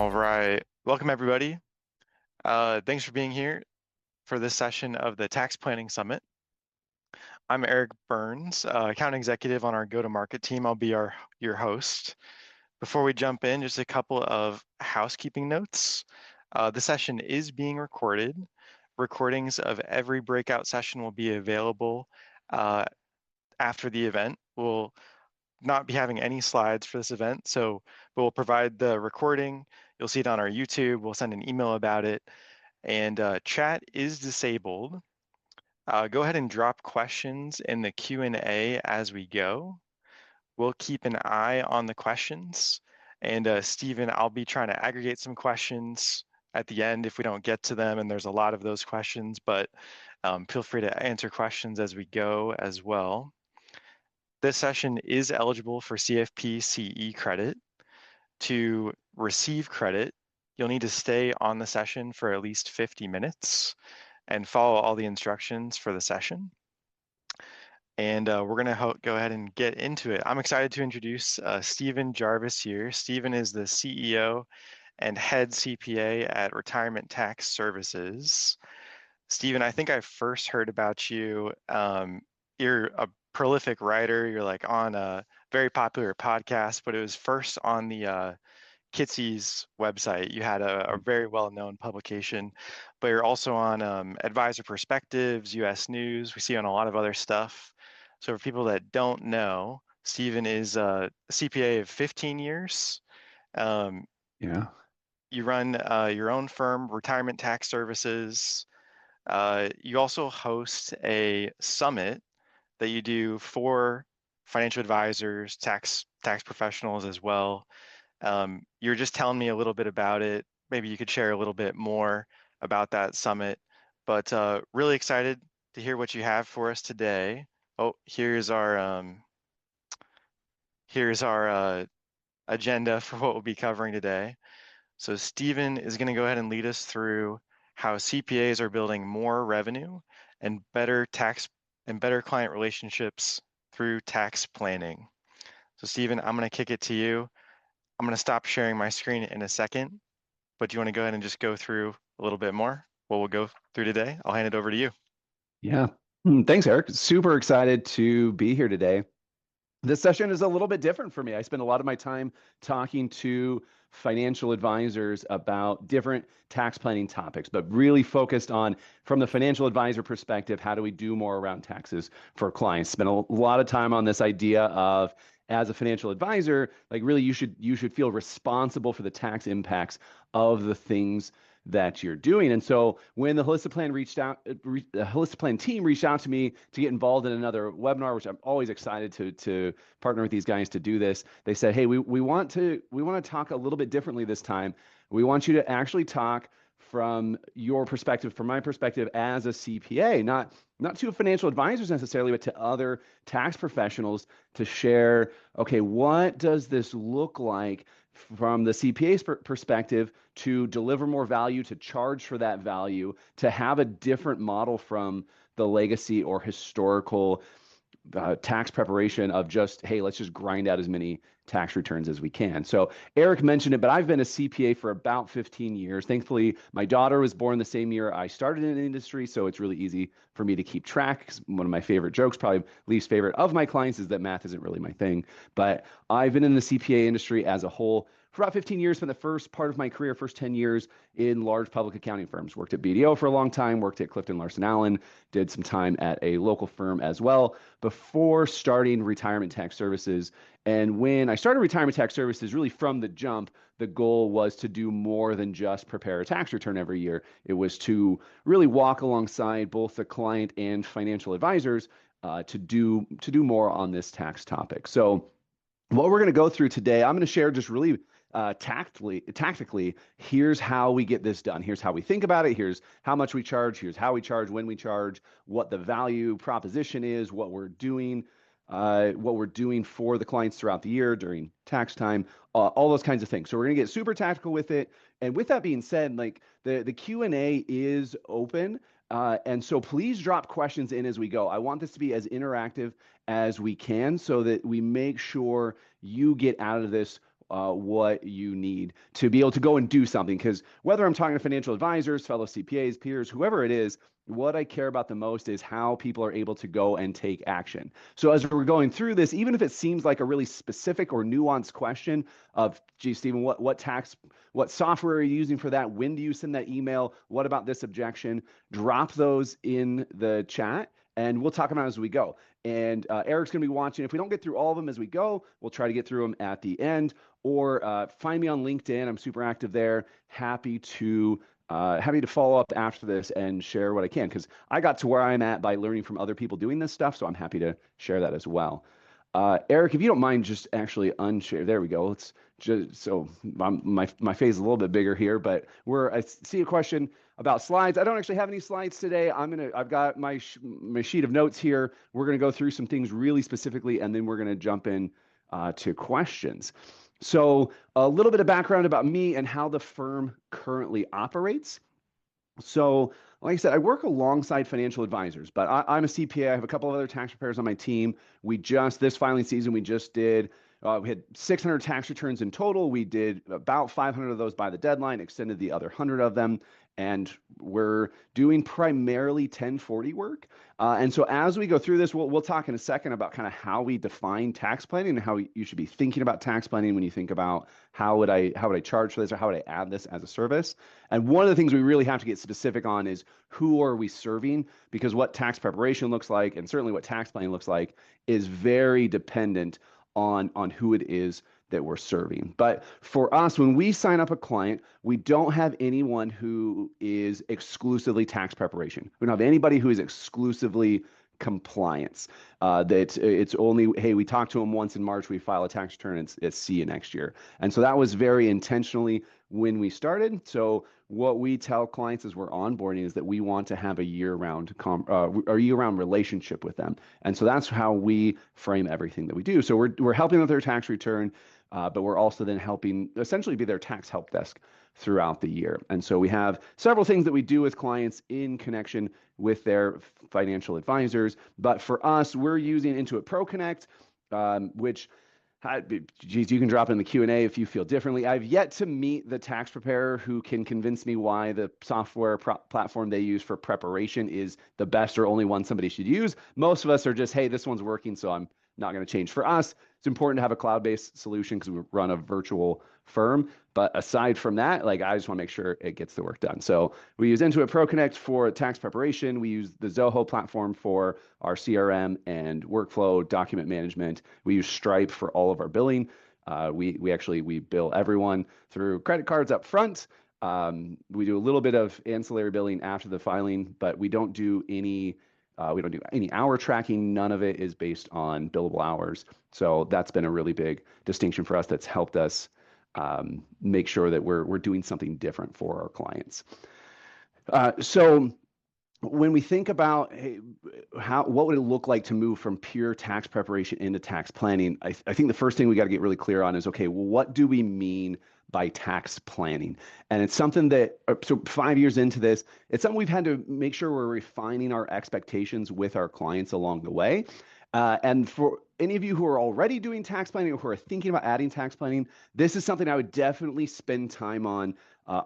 All right. Welcome, everybody. Thanks for being here for this session of the Tax Planning Summit. I'm Eric Burns, account executive on our go-to-market team. I'll be your host. Before we jump in, just a couple of housekeeping notes. The session is being recorded. Recordings of every breakout session will be available after the event. We'll not be having any slides for this event, but we'll provide the recording. You'll see it on our YouTube. We'll send an email about it. And chat is disabled. Go ahead and drop questions in the Q&A as we go. We'll keep an eye on the questions. And Stephen, I'll be trying to aggregate some questions at the end if we don't get to them, and there's a lot of those questions, but feel free to answer questions as we go as well. This session is eligible for CFP CE credit. To receive credit, you'll need to stay on the session for at least 50 minutes and follow all the instructions for the session. And we're going to go ahead and get into it. I'm excited to introduce Stephen Jarvis here. Stephen is the CEO and head CPA at Retirement Tax Services. Stephen, I think I first heard about you. You're a prolific writer. You're like on a very popular podcast, but it was first on the Kitsy's website. You had a very well-known publication, but you're also on Advisor Perspectives, US News. We see you on a lot of other stuff. So for people that don't know, Stephen is a CPA of 15 years. Yeah. You run your own firm, Retirement Tax Services. You also host a summit that you do for financial advisors, tax professionals as well. You were just telling me a little bit about it. Maybe you could share a little bit more about that summit, but really excited to hear what you have for us today. Oh, here's our agenda for what we'll be covering today. So Stephen is going to go ahead and lead us through how CPAs are building more revenue and better client relationships through tax planning. So Stephen, I'm going to kick it to you. I'm going to stop sharing my screen in a second, but do you want to go ahead and just go through a little bit more what we'll go through today? I'll hand it over to you. Yeah. Thanks, Eric. Super excited to be here today. This session is a little bit different for me. I spend a lot of my time talking to financial advisors about different tax planning topics, but really focused on, from the financial advisor perspective, how do we do more around taxes for clients? Spend a lot of time on this idea of, as a financial advisor, like really you should feel responsible for the tax impacts of the things that you're doing. And so when the Holistic Plan the Holistic Plan team reached out to me to get involved in another webinar, which I'm always excited to partner with these guys to do this, they said, hey, we want to talk a little bit differently this time. We want you to actually talk from your perspective, from my perspective as a CPA, not to financial advisors necessarily, but to other tax professionals, to share, okay, what does this look like from the CPA's perspective to deliver more value, to charge for that value, to have a different model from the legacy or historical tax preparation of just, hey, let's just grind out as many tax returns as we can. So Eric mentioned it, but I've been a CPA for about 15 years. Thankfully, my daughter was born the same year I started in the industry, so it's really easy for me to keep track. One of my favorite jokes, probably least favorite of my clients, is that math isn't really my thing. But I've been in the CPA industry as a whole for about 15 years. Spent the first part of my career, first 10 years, in large public accounting firms. Worked at BDO for a long time, worked at Clifton Larson Allen, did some time at a local firm as well before starting Retirement Tax Services. And when I started Retirement Tax Services, really from the jump, the goal was to do more than just prepare a tax return every year. It was to really walk alongside both the client and financial advisors to do more on this tax topic. So what we're going to go through today, I'm going to share just really tactically, here's how we get this done. Here's how we think about it. Here's how much we charge. Here's how we charge, when we charge, what the value proposition is, what we're doing for the clients throughout the year during tax time, all those kinds of things. So we're going to get super tactical with it. And with that being said, like the Q&A is open. And so please drop questions in as we go. I want this to be as interactive as we can so that we make sure you get out of this what you need to be able to go and do something. Because whether I'm talking to financial advisors, fellow CPAs, peers, whoever it is, what I care about the most is how people are able to go and take action. So as we're going through this, even if it seems like a really specific or nuanced question of, gee, Stephen, what software are you using for that? When do you send that email? What about this objection? Drop those in the chat and we'll talk about it as we go. And Eric's going to be watching. If we don't get through all of them as we go, we'll try to get through them at the end. Or find me on LinkedIn. I'm super active there. Happy to follow up after this and share what I can, because I got to where I'm at by learning from other people doing this stuff. So I'm happy to share that as well. Eric, if you don't mind, just actually unshare. There we go. Let's just, so my face is a little bit bigger here, but I see a question about slides. I don't actually have any slides today. I've got my sheet of notes here. We're gonna go through some things really specifically, and then we're gonna jump in to questions. So a little bit of background about me and how the firm currently operates. So like I said, I work alongside financial advisors, but I'm a CPA. I have a couple of other tax preparers on my team. This filing season, we had 600 tax returns in total. We did about 500 of those by the deadline, extended the other 100 of them, and we're doing primarily 1040 work. And so as we go through this, we'll talk in a second about kind of how we define tax planning and how you should be thinking about tax planning when you think about how would I charge for this, or how would I add this as a service. And one of the things we really have to get specific on is who are we serving, because what tax preparation looks like, and certainly what tax planning looks like, is very dependent on who it is that we're serving. But for us, when we sign up a client, we don't have anyone who is exclusively tax preparation. We don't have anybody who is exclusively compliance. That it's only, hey, we talked to them once in March, we file a tax return, it's see you next year. And so that was very intentionally when we started. So what we tell clients as we're onboarding is that we want to have a year-round relationship with them. And so that's how we frame everything that we do. So we're helping with their tax return, but we're also then helping essentially be their tax help desk throughout the year. And so we have several things that we do with clients in connection with their financial advisors. But for us, we're using Intuit ProConnect, which, geez, you can drop in the Q&A if you feel differently. I've yet to meet the tax preparer who can convince me why the software platform they use for preparation is the best or only one somebody should use. Most of us are just, hey, this one's working, so I'm not going to change. For us, it's important to have a cloud-based solution because we run a virtual firm. But aside from that, like, I just want to make sure it gets the work done. So we use Intuit ProConnect for tax preparation. We use the Zoho platform for our CRM and workflow document management. We use Stripe for all of our billing. We bill everyone through credit cards up front. We do a little bit of ancillary billing after the filing, but we don't do any hour tracking. None of it is based on billable hours. So that's been a really big distinction for us that's helped us make sure that we're doing something different for our clients. So when we think about, hey, what would it look like to move from pure tax preparation into tax planning, I think the first thing we got to get really clear on is, okay, well, what do we mean by tax planning? And it's something that, so 5 years into this, it's something we've had to make sure we're refining our expectations with our clients along the way. And for any of you who are already doing tax planning or who are thinking about adding tax planning, this is something I would definitely spend time on,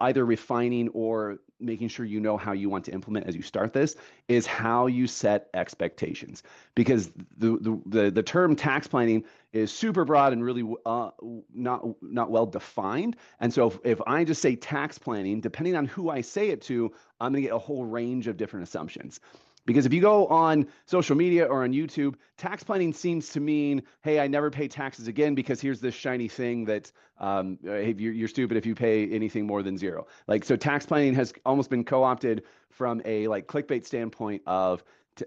either refining or making sure you know how you want to implement as you start this, is how you set expectations. Because the term tax planning is super broad and really not well defined. And so if I just say tax planning, depending on who I say it to, I'm going to get a whole range of different assumptions. Because if you go on social media or on YouTube, tax planning seems to mean, hey, I never pay taxes again because here's this shiny thing that hey, you're stupid if you pay anything more than zero. Like, so tax planning has almost been co-opted from a like clickbait standpoint of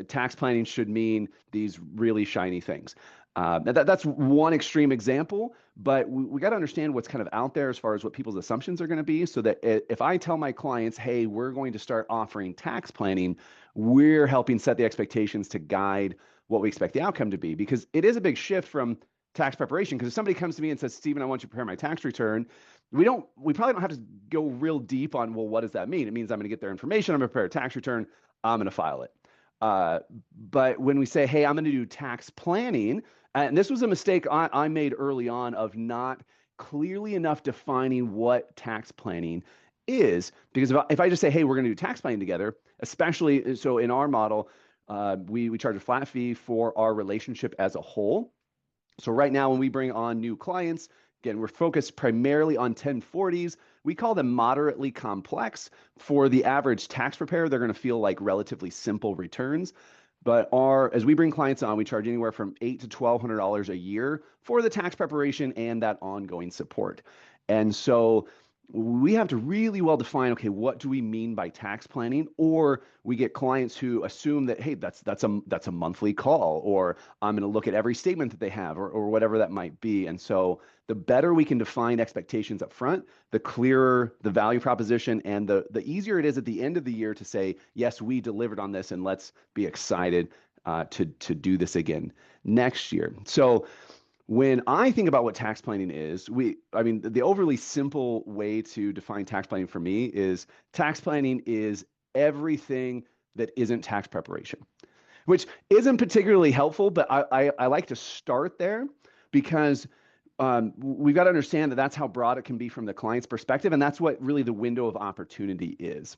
tax planning should mean these really shiny things. That's one extreme example, but we got to understand what's kind of out there as far as what people's assumptions are going to be, so that if I tell my clients, hey, we're going to start offering tax planning, we're helping set the expectations to guide what we expect the outcome to be, because it is a big shift from tax preparation. Because if somebody comes to me and says, Stephen, I want you to prepare my tax return, we probably don't have to go real deep on, well, what does that mean? It means I'm going to get their information, I'm going to prepare a tax return, I'm going to file it. But when we say, hey, I'm going to do tax planning, and this was a mistake I made early on of not clearly enough defining what tax planning is. Because if I just say, hey, we're going to do tax planning together, especially so in our model, we charge a flat fee for our relationship as a whole. So right now, when we bring on new clients, again, we're focused primarily on 1040s. We call them moderately complex. For the average tax preparer, they're going to feel like relatively simple returns. But as we bring clients on, we charge anywhere from $800 to $1,200 a year for the tax preparation and that ongoing support. And so we have to really well define, okay, what do we mean by tax planning? Or we get clients who assume that, hey, that's a monthly call, or I'm going to look at every statement that they have, or whatever that might be. And so the better we can define expectations up front, the clearer the value proposition, and the easier it is at the end of the year to say, yes, we delivered on this, and let's be excited to do this again next year. So when I think about what tax planning is, the overly simple way to define tax planning for me is tax planning is everything that isn't tax preparation, which isn't particularly helpful, but I like to start there because we've got to understand that that's how broad it can be from the client's perspective, and that's what really the window of opportunity is.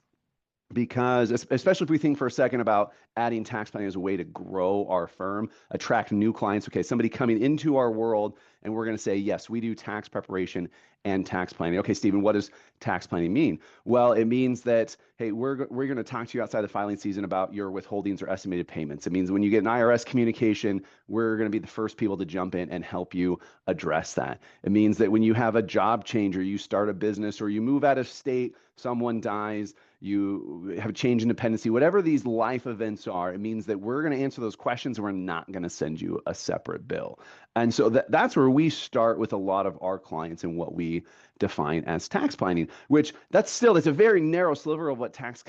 Because especially if we think for a second about adding tax planning as a way to grow our firm, attract new clients. Okay, somebody coming into our world, and we're going to say, yes, we do tax preparation and tax planning. Okay, Stephen, what does tax planning mean? Well, it means that, hey, we're going to talk to you outside the filing season about your withholdings or estimated payments. It means when you get an IRS communication, we're going to be the first people to jump in and help you address that. It means that when you have a job change, or you start a business, or you move out of state, someone dies, you have a change in dependency, whatever these life events are, it means that we're going to answer those questions, and we're not going to send you a separate bill. And so that's where we start with a lot of our clients and what we define as tax planning, which it's a very narrow sliver of what tax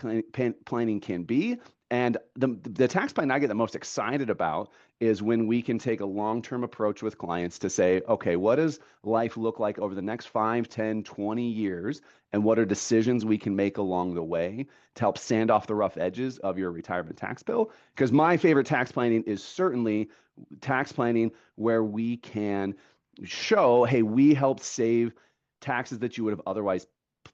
planning can be. And the tax plan I get the most excited about is when we can take a long-term approach with clients to say, okay, what does life look like over the next 5, 10, 20 years? And what are decisions we can make along the way to help sand off the rough edges of your retirement tax bill? Because my favorite tax planning is certainly tax planning where we can show, hey, we helped save taxes that you would have otherwise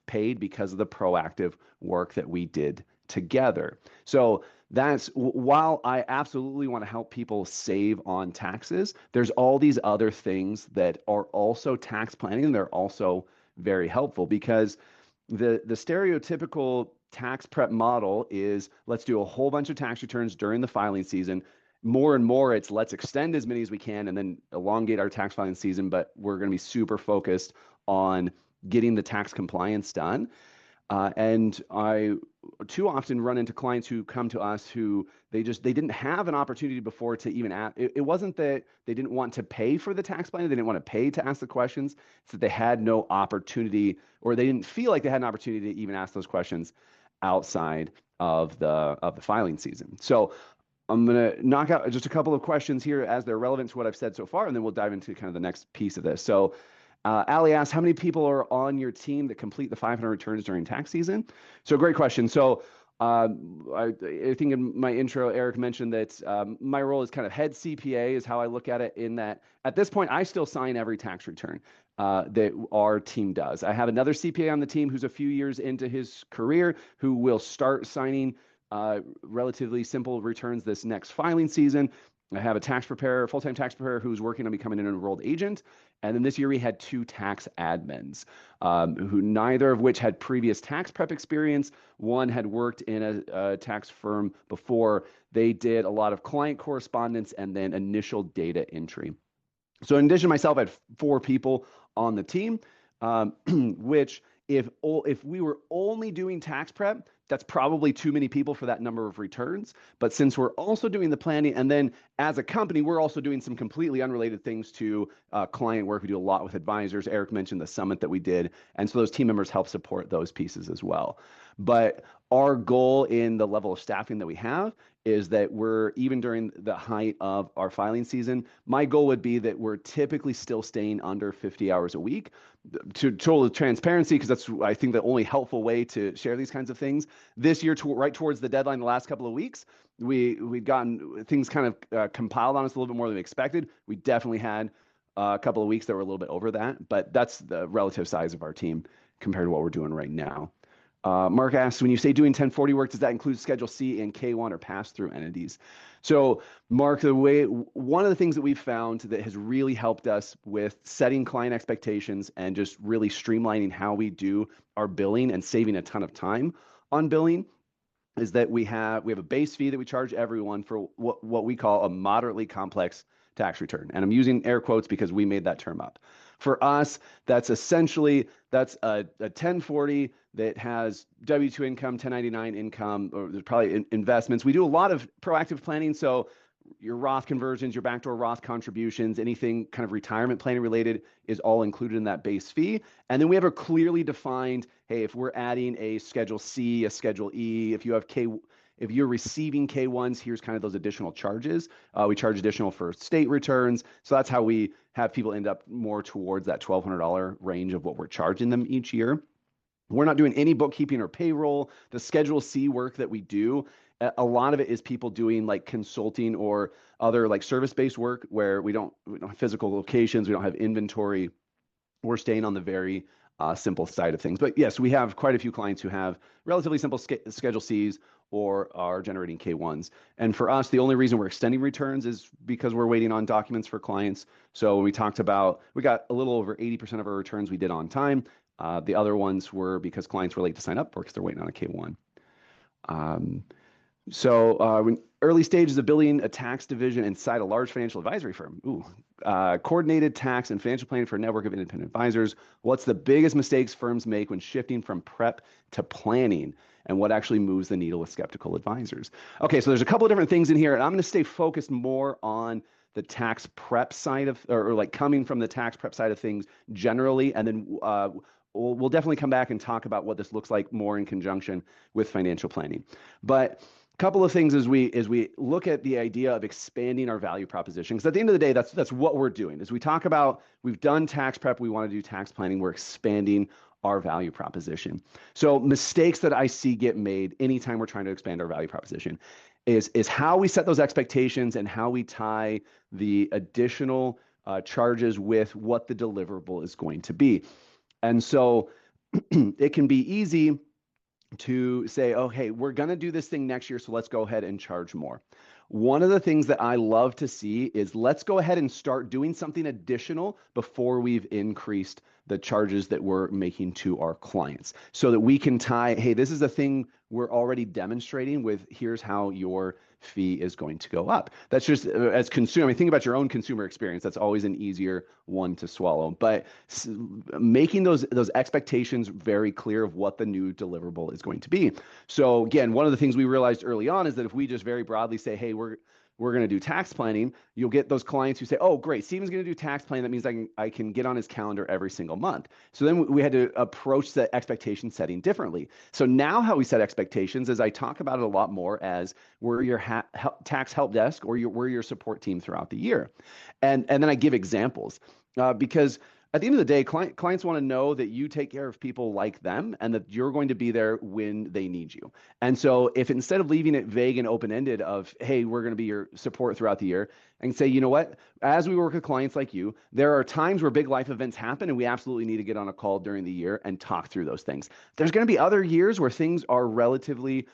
paid because of the proactive work that we did together. So that's while I absolutely want to help people save on taxes, there's all these other things that are also tax planning, and they're also very helpful because the stereotypical tax prep model is let's do a whole bunch of tax returns during the filing season. More and more, it's let's extend as many as we can and then elongate our tax filing season, but we're going to be super focused on getting the tax compliance done. And I too often run into clients who come to us who they didn't have an opportunity before to even ask. It wasn't that they didn't want to pay for the tax plan, they didn't want to pay to ask the questions. It's that they had no opportunity, or they didn't feel like they had an opportunity to even ask those questions outside of the filing season. So I'm going to knock out just a couple of questions here as they're relevant to what I've said so far, and then we'll dive into kind of the next piece of this. So Ali asks, how many people are on your team that complete the 500 returns during tax season? So great question. So I think in my intro, Eric mentioned that my role is kind of head CPA is how I look at it, in that at this point, I still sign every tax return that our team does. I have another CPA on the team who's a few years into his career who will start signing relatively simple returns this next filing season. I have a tax preparer, full-time tax preparer, who's working on becoming an enrolled agent. And then this year we had 2 tax admins, who neither of which had previous tax prep experience. One had worked in a tax firm before. They did a lot of client correspondence and then initial data entry. So in addition to myself, I had 4 people on the team, which if we were only doing tax prep, that's probably too many people for that number of returns. But since we're also doing the planning, and then as a company, we're also doing some completely unrelated things to client work. We do a lot with advisors. Eric mentioned the summit that we did. And so those team members help support those pieces as well. But our goal in the level of staffing that we have is that we're, even during the height of our filing season, my goal would be that we're typically still staying under 50 hours a week. To total transparency, because that's, I think, the only helpful way to share these kinds of things. This year, right towards the deadline, the last couple of weeks, we'd gotten things kind of compiled on us a little bit more than we expected. We definitely had a couple of weeks that were a little bit over that, but that's the relative size of our team compared to what we're doing right now. Mark asks, when you say doing 1040 work, does that include Schedule C and K1 or pass-through entities? So, Mark, one of the things that we've found that has really helped us with setting client expectations and just really streamlining how we do our billing and saving a ton of time on billing is that we have a base fee that we charge everyone for what we call a moderately complex tax return. And I'm using air quotes because we made that term up. For us, that's essentially a 1040 that has W-2 income, 1099 income, or there's probably investments. We do a lot of proactive planning. So your Roth conversions, your backdoor Roth contributions, anything kind of retirement planning related is all included in that base fee. And then we have a clearly defined, hey, if we're adding a Schedule C, a Schedule E, if you're receiving K1s, here's kind of those additional charges. We charge additional for state returns. So that's how we have people end up more towards that $1,200 range of what we're charging them each year. We're not doing any bookkeeping or payroll. The Schedule C work that we do, a lot of it is people doing like consulting or other like service-based work where we don't have physical locations, we don't have inventory. We're staying on the very simple side of things. But yes, we have quite a few clients who have relatively simple Schedule Cs or are generating K1s. And for us, the only reason we're extending returns is because we're waiting on documents for clients. So when we talked about, we got a little over 80% of our returns we did on time. The other ones were because clients were late to sign up or because they're waiting on a K1. When early stages of building a tax division inside a large financial advisory firm, coordinated tax and financial planning for a network of independent advisors. What's the biggest mistakes firms make when shifting from prep to planning, and what actually moves the needle with skeptical advisors? Okay, so there's a couple of different things in here, and I'm going to stay focused more on the tax prep side of, or like coming from the tax prep side of things generally, and then we'll definitely come back and talk about what this looks like more in conjunction with financial planning. But couple of things as we look at the idea of expanding our value proposition, because at the end of the day, that's what we're doing. As we talk about, we've done tax prep, we want to do tax planning, we're expanding our value proposition. So mistakes that I see get made anytime we're trying to expand our value proposition is how we set those expectations and how we tie the additional charges with what the deliverable is going to be. And so it can be easy to say, oh, hey, we're going to do this thing next year, so let's go ahead and charge more. One of the things that I love to see is let's go ahead and start doing something additional before we've increased the charges that we're making to our clients so that we can tie, hey, this is a thing we're already demonstrating with, here's how your fee is going to go up. That's just as consumer, I mean, think about your own consumer experience. That's always an easier one to swallow. But making those expectations very clear of what the new deliverable is going to be. So again, one of the things we realized early on is that if we just very broadly say, hey, we're going to do tax planning, you'll get those clients who say, oh, great, Steven's going to do tax planning. That means I can get on his calendar every single month. So then we had to approach the expectation setting differently. So now how we set expectations is I talk about it a lot more as we're your tax help desk or we're your support team throughout the year. And then I give examples because at the end of the day, clients want to know that you take care of people like them and that you're going to be there when they need you. And so if instead of leaving it vague and open-ended of, hey, we're going to be your support throughout the year, and say, you know what, as we work with clients like you, there are times where big life events happen and we absolutely need to get on a call during the year and talk through those things. There's going to be other years where things are relatively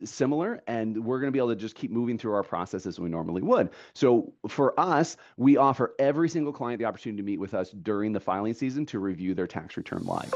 similar and we're going to be able to just keep moving through our process as we normally would. So for us, we offer every single client the opportunity to meet with us during the filing season to review their tax return live.